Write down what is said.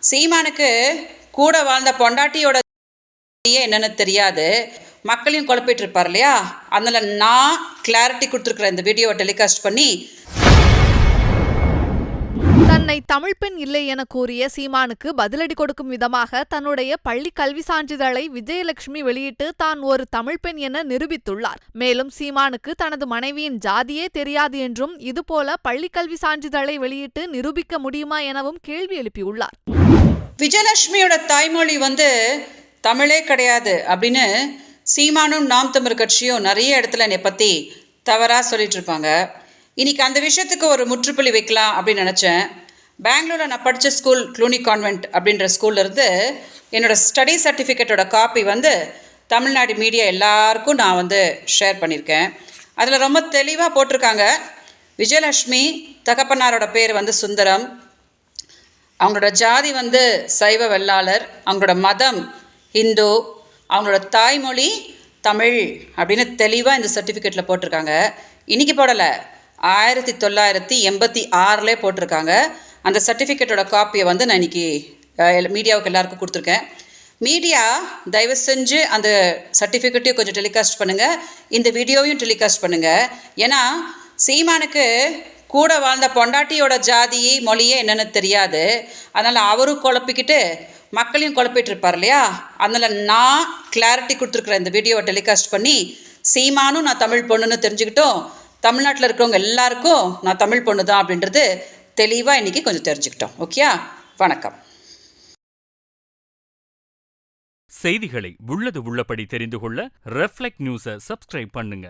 சீமானுக்கு கூட வாழ்ந்த பொண்டாட்டியோட என்னன்னு தெரியாது, மக்களையும் குழப்பிட்டு இருப்பார் இல்லையா? அதனால் நான் கிளாரிட்டி கொடுத்துருக்குற இந்த வீடியோவை டெலிகாஸ்ட் பண்ணி தன்னை தமிழ் பெண் இல்லை என கூறிய சீமானுக்கு பதிலடி கொடுக்கும் விதமாக தன்னுடைய பள்ளி கல்வி சான்றிதழை விஜயலட்சுமி வெளியிட்டு தான் ஒரு தமிழ் பெண் என நிரூபித்துள்ளார். மேலும் சீமானுக்கு தனது மனைவியின் ஜாதியே தெரியாது என்றும் இதுபோல பள்ளி கல்வி சான்றிதழை வெளியிட்டு நிரூபிக்க முடியுமா எனவும் கேள்வி எழுப்பியுள்ளார். விஜயலட்சுமியோட தாய்மொழி தமிழே கிடையாது அப்படின்னு சீமானும் நாம் தமிழ் கட்சியும் நிறைய இடத்துல என்னை பற்றி தவறாக சொல்லிட்டு இருப்பாங்க. இன்றைக்கி அந்த விஷயத்துக்கு ஒரு முற்றுப்புள்ளி வைக்கலாம் அப்படின்னு நினச்சேன். பெங்களூரில் நான் படித்த ஸ்கூல் க்ளூனி கான்வென்ட் அப்படின்ற ஸ்கூல்லேருந்து என்னோடய ஸ்டடி சர்டிஃபிகேட்டோட காப்பி தமிழ்நாடு மீடியா எல்லாருக்கும் நான் ஷேர் பண்ணியிருக்கேன். அதில் ரொம்ப தெளிவாக போட்டிருக்காங்க, விஜயலட்சுமி தகப்பனாரோட பேர் சுந்தரம், அவங்களோட ஜாதி சைவ வெள்ளாளர், அவங்களோட மதம் ஹிந்து, அவங்களோட தாய்மொழி தமிழ் அப்படின்னு தெளிவாக இந்த சர்டிஃபிகேட்டில் போட்டிருக்காங்க. இன்றைக்கி போடலை, 1986 போட்டிருக்காங்க. அந்த சர்டிஃபிகேட்டோட காப்பியை நான் இன்றைக்கி மீடியாவுக்கு எல்லாருக்கும் கொடுத்துருக்கேன். மீடியா தயவு செஞ்சு அந்த சர்டிஃபிகேட்டையும் கொஞ்சம் டெலிகாஸ்ட் பண்ணுங்கள், இந்த வீடியோவையும் டெலிகாஸ்ட் பண்ணுங்கள். ஏன்னா சீமானுக்கு கூட வாழ்ந்த பொண்டாட்டியோட ஜாதி மொழியே என்னென்னு தெரியாது. அதனால் அவரும் குழப்பிக்கிட்டு மக்களையும் குழப்பிட்டு இருப்பார் இல்லையா? அதனால் நான் கிளாரிட்டி கொடுத்துருக்குற இந்த வீடியோவை டெலிகாஸ்ட் பண்ணி சீமானும் நான் தமிழ் பொண்ணுன்னு தெரிஞ்சுக்கிட்டோம், தமிழ்நாட்டில் இருக்கிறவங்க எல்லாருக்கும் நான் தமிழ் பொண்ணு தான் அப்படின்றது தெளிவாக இன்றைக்கி கொஞ்சம் தெரிஞ்சுக்கிட்டோம். ஓகே, வணக்கம். செய்திகளை உள்ளது உள்ளபடி தெரிந்து கொள்ள ரெஃப்ளெக்ட் நியூஸை சப்ஸ்கிரைப் பண்ணுங்க.